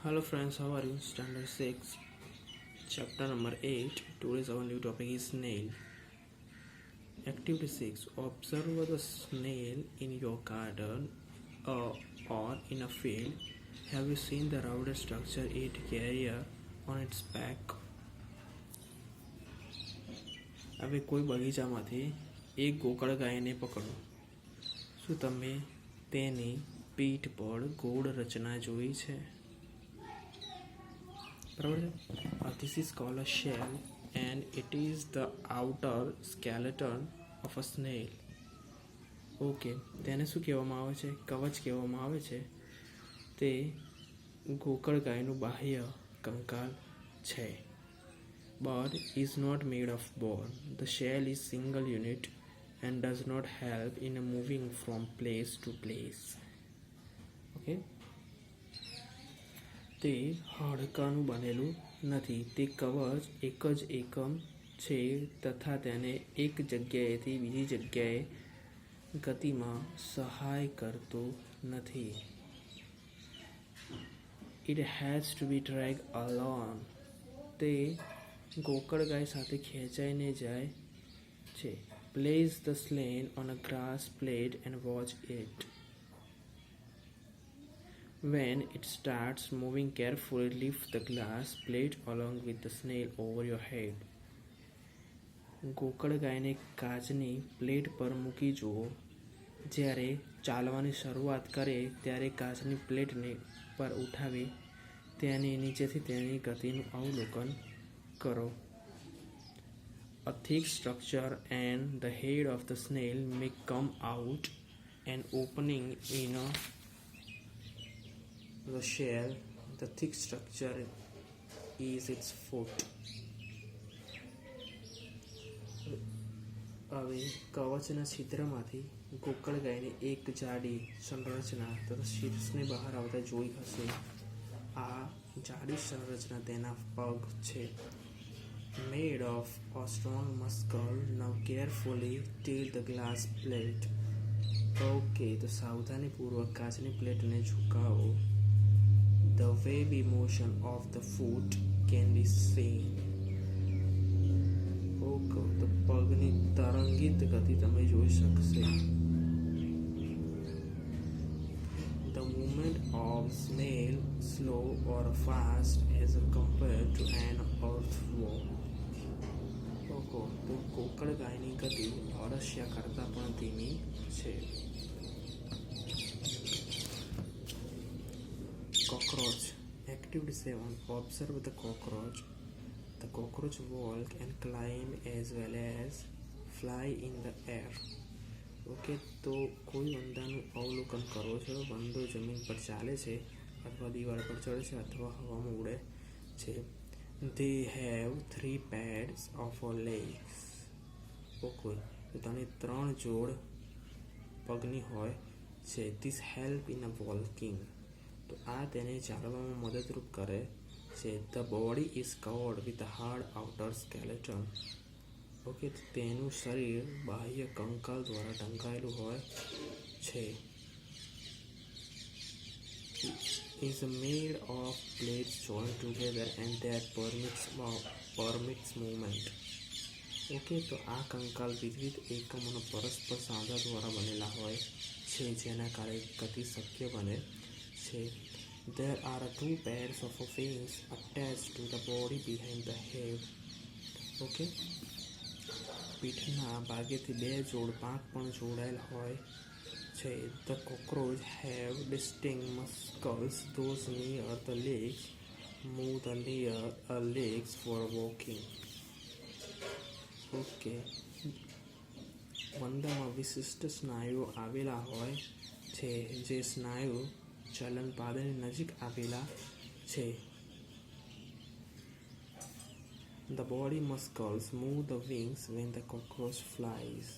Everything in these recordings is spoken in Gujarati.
Hello friends, how are you? Standard 6, chapter number 8. Today's our new topic is snail. Activity 6. Observe the snail in your garden or in a field. Have you seen the rounded structure it carries on its back? હવે કોઈ બગીચામાંથી એક ગોકળ ગાયને પકડો. શું તમે તેની પીઠ પર ગોળ રચના જોઈ છે? This is called a shell and it is the outer skeleton of a snail. Okay, તેને શું કહેવામાં આવે છે? કવચ કહેવામાં આવે છે. તે ગોકળગાયનું બાહ્ય કંકાલ છે. But is not made of bone. The shell is single unit and does not help in moving from place to place. Okay. તે હાડકાનું બનેલું નથી. તે કવચ એક જ એકમ છે તથા તેને એક જગ્યાએથી બીજી જગ્યાએ ગતિમાં સહાય કરતો નથી. It has to be dragged along. તે ગોકળગાય સાથે ખેંચાઈને જાય છે. Place the snail on a grass plate and watch it. When it starts moving carefully, lift the glass plate along with the snail over your head. ગોકળગાયને કાચની પ્લેટ પર મૂકી જુઓ. જ્યારે ચાલવાની શરૂઆત કરે ત્યારે કાચની પ્લેટને પર ઉઠાવી તેની નીચેથી તેની ગતિનું અવલોકન કરો. A thick structure and the head of the snail may come out an opening in the shell. The thick structure is its foot. હવે કવચના છિદ્રમાંથી ગોકળગાયની એક જાડી સંરચના તથા શીર્ષને બહાર આવતા જોઈ હશે. આ જાડી સંરચના તેના પગ છે. Made of a strong muscle. Now carefully tilt the glass plate. Okay, તો સાવધાનીપૂર્વક કાચની પ્લેટને ઝુકાવો. The wavy motion of the foot can be seen. Okay, તો પગની તરંગિત ગતિ તમે જોઈ શકશે. The movement of snail slow or fast as compared to an earthworm. Okay, તો ગોકળગાયની ગતિ અળસિયા કરતાં પણ ધીમી છે. Cockroach. Activity 7. Observe the cockroach. The cockroach walk and climb as well as fly in the air. Okay, તો કોઈ વંદાનું અવલોકન કરો છો. વંદો જમીન પર ચાલે છે અથવા દિવાલ પર ચડે છે અથવા હવામાં ઉડે છે. They have 3 pairs of legs. Okay, તો તેને 3 જોડ પગની હોય છે. This help in a walking. તો આ તેને ચાલવામાં મદદરૂપ કરે છે. The body is covered with a hard outer skeleton. Okay, તેનું શરીર બાહ્ય કંકાલ દ્વારા ઢંકાયેલું હોય છે. Is made of plates joined together and that permits movement. Okay, તો આ કંકાલ વિવિધ એકમોનો પરસ્પર સાંધા દ્વારા બનેલા હોય છે જેના કારણે ગતિ શક્ય બને છે. There are 2 pairs of wings attached to the body behind the head. Okay, પીઠના ભાગેથી 2 જોડ પાંખ પણ જોડાયેલ હોય છે. The cockroach have distinct muscles. Those near the legs move the legs for walking. Okay, વંદામાં વિશિષ્ટ સ્નાયુઓ આવેલા હોય છે જે સ્નાયુ ચલન પાદની નજીક આવેલા છે. The body muscles move the wings when the cockroach flies.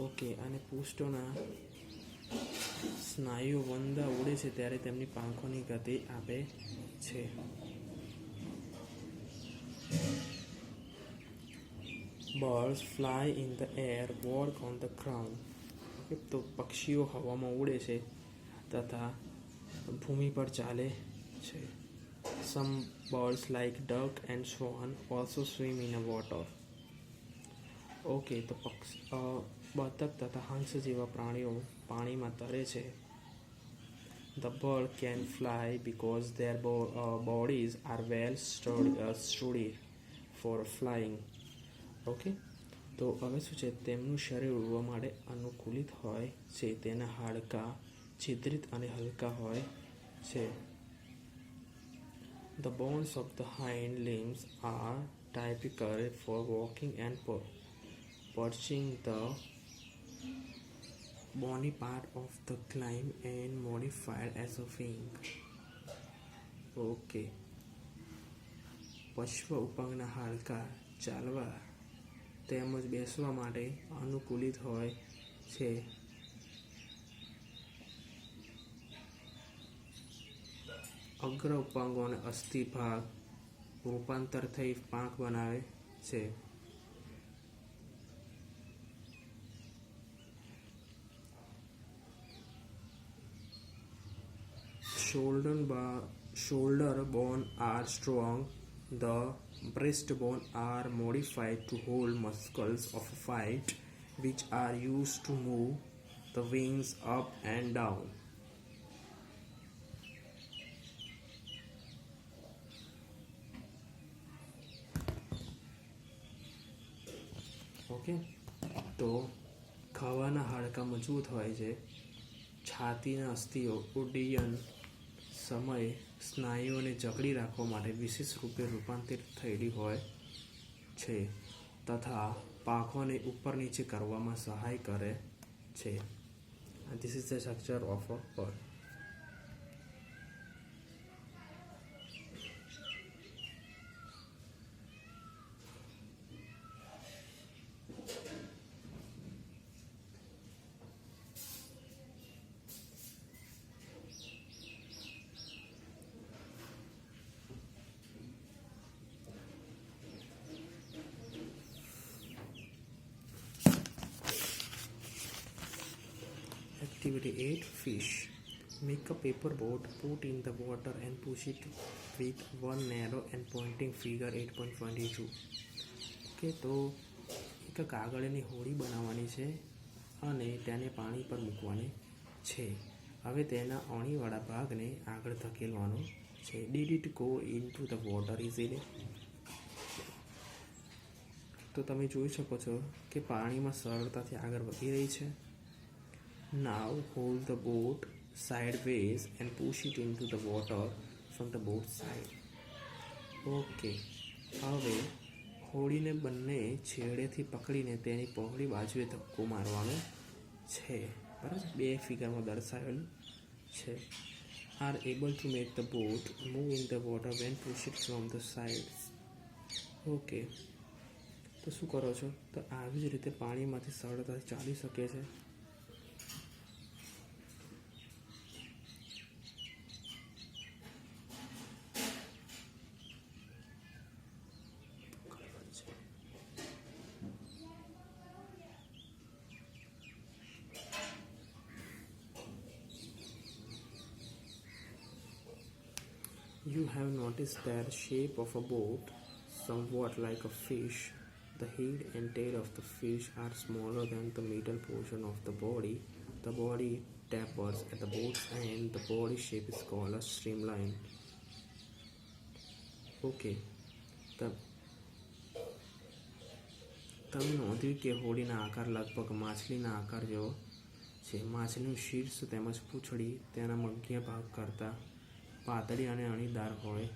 Okay, અને પૃષ્ઠોના સ્નાયુઓ વંદા ઉડે છે ત્યારે તેમની પાંખોની ગતિ આપે છે. Birds fly in the air, walk on the ground. Okay, તો પક્ષીઓ હવામાં ઉડે છે તથા ભૂમિ પર ચાલે છે. Some birds like duck and swan also swim in a water. Okay, તો બતક તથા હંસ જેવા પ્રાણીઓ પાણીમાં તરે છે. The bird can fly because their bodies are well sturdy for flying. Okay, તો હવે શું છે, તેમનું શરીર ઉડવા માટે અનુકૂલિત હોય છે. તેના હાડકાં છિદ્રિત અને હલકા હોય છે. The bones of the hind limbs are typical for walking and perching. The bony part of the climb and modified as a wing. Okay, પશ્વ ઉપંગના હાડકાં ચાલવા તેમજ બેસવા માટે અનુકૂલિત હોય છે. અગ્ર ઉપાંગોને અસ્થિ ભાગ રૂપાંતર થઈ પાંખ બનાવે છે. Shoulder bone are strong. The breastbone are modified to hold muscles of flight, which are used to move the wings up and down. Okay, તો ખાવાના હાડકાં મજબૂત હોય છે. છાતીના અસ્થિઓ ઉડ્ડયન સમયે સ્નાયુઓને જકડી રાખવા માટે વિશેષ રૂપે રૂપાંતરિત થયેલી હોય છે તથા પાંખોને ઉપર નીચે કરવામાં સહાય કરે છે. This is the structure of a bird. Activity 8. Fish. Make a paper boat, put in the water and push it with one narrow and pointing figure 8.22. Okay, તો એક કાગળની હોડી બનાવવાની છે અને તેને પાણી પર મૂકવાની છે. હવે તેના અણીવાળા ભાગને આગળ ધકેલવાનો છે. Did it go into the water easily? તો તમે જોઈ શકો છો કે પાણીમાં સરળતાથી આગળ વધી રહી છે. Now hold the boat sideways and push it into the water from the boat side. Okay, હવે હોડીને બંને છેડેથી પકડીને તેની પહોળી બાજુએ ધક્કો મારવાનો છે. બરાબર, બે ફિગરમાં દર્શાવેલું છે. Are able to make the boat move in the water when push it from the sides. Okay, તો શું કરો છો, તો આવી જ રીતે પાણીમાંથી સરળતાથી ચાલી શકે છે. You have noticed that the shape of a boat, somewhat like a fish. The head and tail of the fish are smaller than the middle portion of the body. The body tapers at the boat's end. The body shape is called a streamline. Okay. તમે નોંધ્યું કે હોડીના આકાર લગભગ માછલીના આકાર જેવો છે. માછલીનું શીર્ષ તેમજ પૂંછડી તેના મધ્ય ભાગ કરતાં પાતળી અને અણીદાર હોય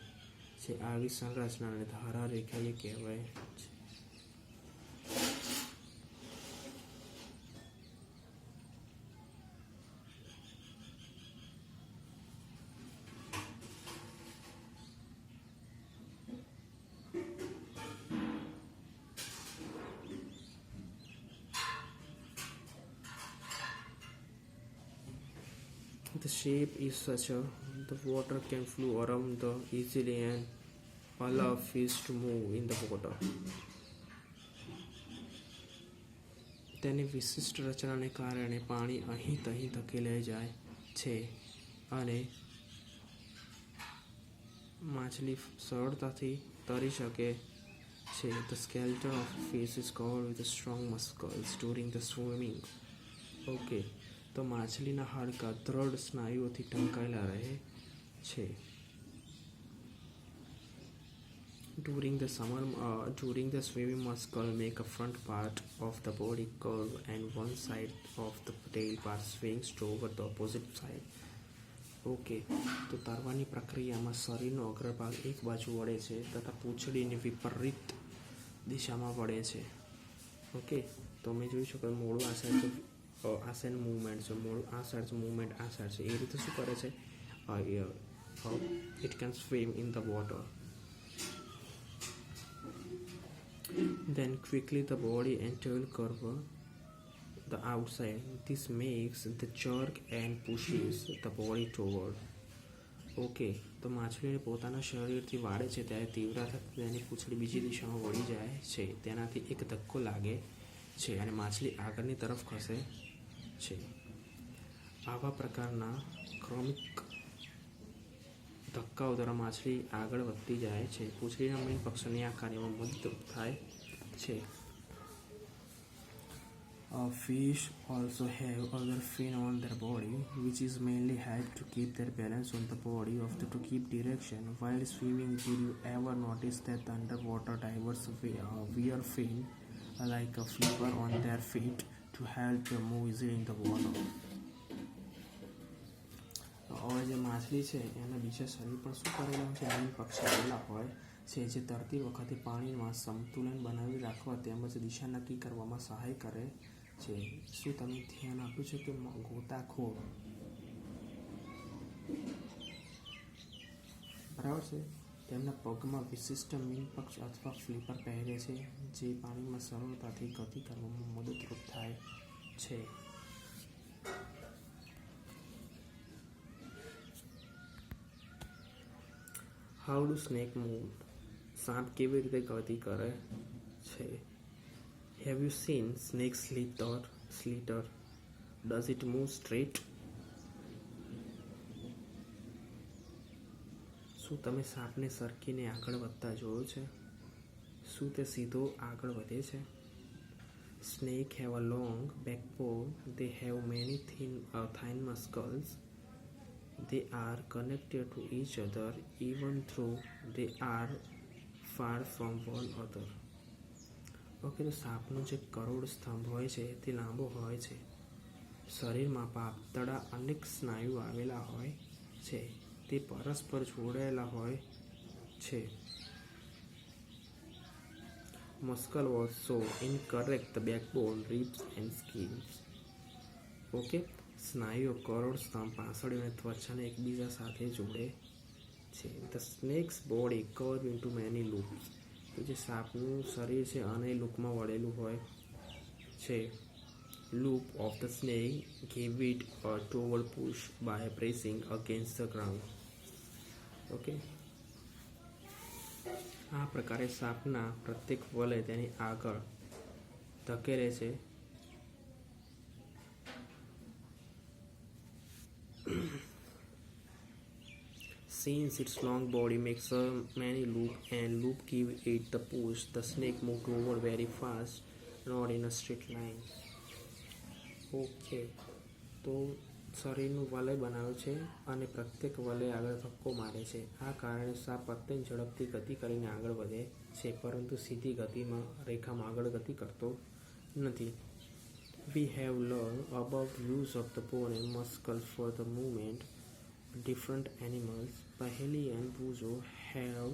છે. આવી સંરચનાને ધારા રેખાએ કહેવાય છે. The shape is such the water can flow around the easily and allow fish to move in the water. તેની વિશિષ્ટ રચનાને કારણે પાણી અહીં તહીં ધકેલાઈ જાય છે અને માછલી સરળતાથી તરી શકે છે. The skeleton of a fish is covered with strong muscles during the swimming. Okay, તો માછલીના હાડકાં દ્રઢ સ્નાયુઓથી ઢંકાયેલા રહે છે. During the swimming, muscle make a front part of the body curve and one side of the tail part swings toward the opposite side. Okay, તો તરવાની પ્રક્રિયામાં શરીરનો અગ્રભાગ એક બાજુ વળે છે તથા પૂંછડીની વિપરીત દિશામાં વળે છે. ઓકે, તો મેં જોઈ શકો મોડું આ સાઈડ મૂવમેન્ટ છે, મોડું આ સાઈડ મૂવમેન્ટ આ સાઈડ છે. એ રીતે શું કરે છે? It can swim in the water. Then quickly the body and tail curve the outside. This makes the jerk and pushes the body toward. Okay, તો માછલીને પોતાના શરીરથી વાળે છે ત્યારે તીવ્રતાથી તેની પૂંછડી બીજી દિશામાં વળી જાય છે. તેનાથી એક ધક્કો લાગે છે અને માછલી આગળની તરફ ખસે છે. આવા પ્રકારના ક્રમિક ધક્કાઓ દ્વારા માછલી આગળ વધતી જાય છે. પૂંછડીના મેઇન પક્ષોની આ કાર્યમાં મદદરૂપ થાય છે. Fish also have other fin on their body, which is mainly help to keep their balance on the body of to keep direction while swimming. Did you ever notice that the underwater divers wear fin like a flipper on their feet to help them move easily in the water? હવે જે માછલી છે એના બીજા શરીર પર શું કરેલા હોય છે? મેઇન પક્ષ આવેલા હોય છે જે તરતી વખતે પાણીમાં સંતુલન બનાવી રાખવા તેમજ દિશા નક્કી કરવામાં સહાય કરે છે. શું તમે ધ્યાન આપ્યું છે કે ગોતાખોર બરાબર છે તેમના પગમાં વિશિષ્ટ મીન પક્ષ અથવા ફ્લિપર પહેરે છે જે પાણીમાં સરળતાથી ગતિ કરવામાં મદદરૂપ થાય છે. How do snake move? સાપ કેવી રીતે ગતિ કરે છે? Have you seen snake slither? Does it move straight? શું તમે સાપને સરકીને આગળ વધતા જોયો છે? શું તે સીધો આગળ વધે છે? Snake have a long backbone. They have many thin muscles. They are connected to each other even though they are far from one another. Okay, તો સાપનો જે કરોડ સ્તંભ હોય છે તે લાંબો હોય છે. શરીરમાં પાતળા અનેક સ્નાયુ આવેલા હોય છે. તે પરસ્પર જોડાયેલા હોય છે. Muscle also incorrect the backbone, ribs and skins. Okay, સ્નાયુઓ કરોડ સ્તંભ, પાંસળી અને ત્વચાને એકબીજા સાથે જોડે છે. The snake's body curved into many loops. તો જે સાપનું શરીર છે અને લૂપમાં વળેલું હોય છે. Loop of the snake give it a toward push by pressing against the ground. Okay, આ પ્રકારે સાપના પ્રત્યેક વલય તેની આગળ ધકેલે છે. Since its long body makes many loops and loop give it the push, the snake moves over very fast, not in a straight line. Okay, તો શરીરનું વલય બનાવે છે અને પ્રત્યેક વલય આગળ ધક્કો મારે છે. આ કારણે સાપ અત્યંત ઝડપથી ગતિ કરીને આગળ વધે છે પરંતુ સીધી ગતિમાં રેખામાં આગળ ગતિ કરતો નથી. We have learned about use of the bone and muscle for the movement. Different animals, Paheli and Buzo, have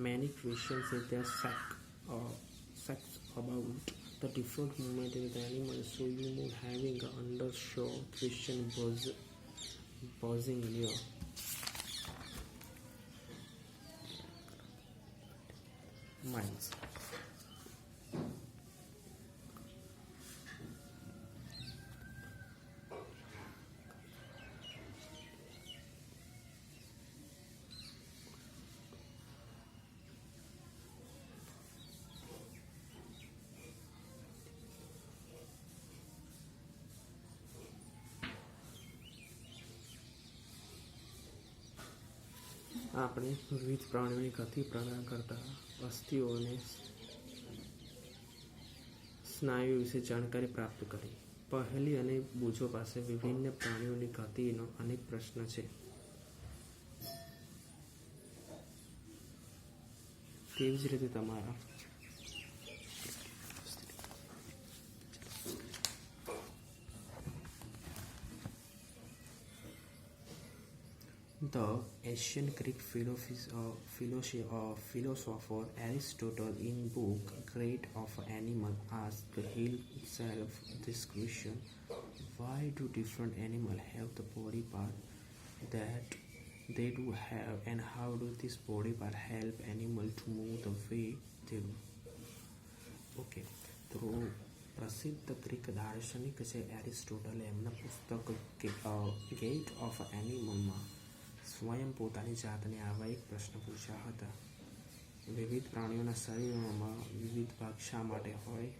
many questions in their sacks about the different movement in the animals, so you would having an undershow question buzzing in your minds. આપણે વિવિધ પ્રાણીઓની ગતિ પ્રદાન કરતા અસ્થિઓ અને સ્નાયુ વિશે જાણકારી પ્રાપ્ત કરી. પહેલી અને બુજો પાસે વિભિન્ન પ્રાણીઓની ગતિનો અનેક પ્રશ્ન છે. તેવી જ રીતે તમારા The ancient Greek philosopher Aristotle in book Great of Animal asked himself this question: why do different animals have the body part that they do have, and how do this body part help animal to move the way they do? Okay, તો પ્રસિદ્ધ ગ્રીક દાર્શનિક છે એરિસ્ટોટલે એમના પુસ્તક ગેટ ઓફ એનિમલમાં સ્વયં પોતાની જાતને આવા એક પ્રશ્ન પૂછ્યા હતા: વિવિધ પ્રાણીઓના શરીરોમાં વિવિધ ભાગ શા માટે હોય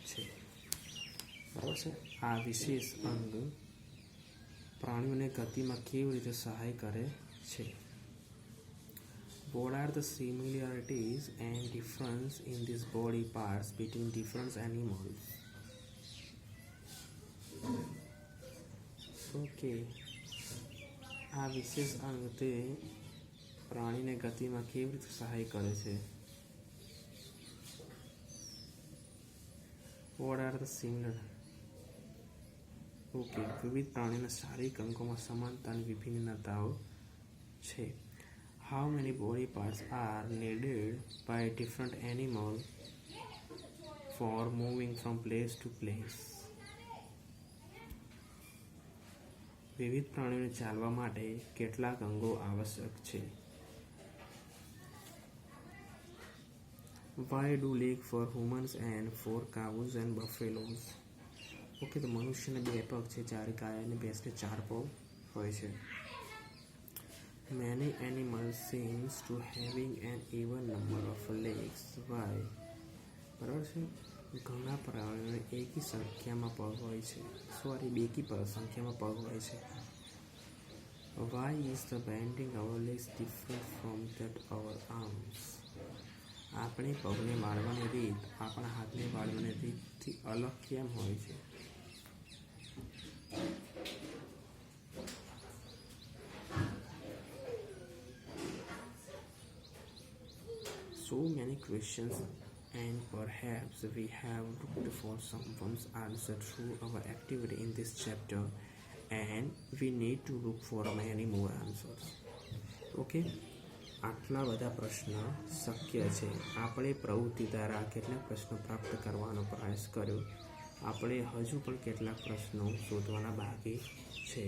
છે? બરાબર છે. આ વિશેષ અંગ પ્રાણીઓને ગતિમાં કેવી રીતે સહાય કરે છે? What are the similarities and difference in these body parts between different animals? Okay. આ વિશેષ અંગ તે પ્રાણીને ગતિમાં કેવી રીતે સહાય કરે છે? What are the similar? Okay, વિવિધ પ્રાણીઓના શારીરિક અંગોમાં સમાનતા અને વિભિન્નતાઓ છે. How many body parts are needed by different animals for moving from place to place? વિવિધ પ્રાણીઓને ચાલવા માટે કેટલાક અંગો આવશ્યક છે? Why do legs for humans and for cows and buffaloes? Okay, તો મનુષ્યને 2 પગ છે જ્યારે ગાય અને ભેંસને 4 પગ હોય છે. Many animals seems to having an even number of legs. Why? બરાબર છે. ઘણા પ્રાણીઓને એકી સંખ્યામાં પગ હોય છે. બેકી સંખ્યામાં પગ હોય છે. Why is the bending our legs different from that our arms? આપણે પગને વાળવાની રીત આપણા હાથને વાળવાની રીતથી અલગ કેમ હોય છે? So many questions, and perhaps we have looked for someone's answer through our activity in this chapter, and we need to look for many more answers. Okay, આટલા બધા પ્રશ્ન શક્ય છે. આપણે પ્રવૃત્તિ દ્વારા કેટલાક પ્રશ્નો પ્રાપ્ત કરવાનો પ્રયાસ કર્યો. આપણે હજુ પણ કેટલાક પ્રશ્નો શોધવાના બાકી છે.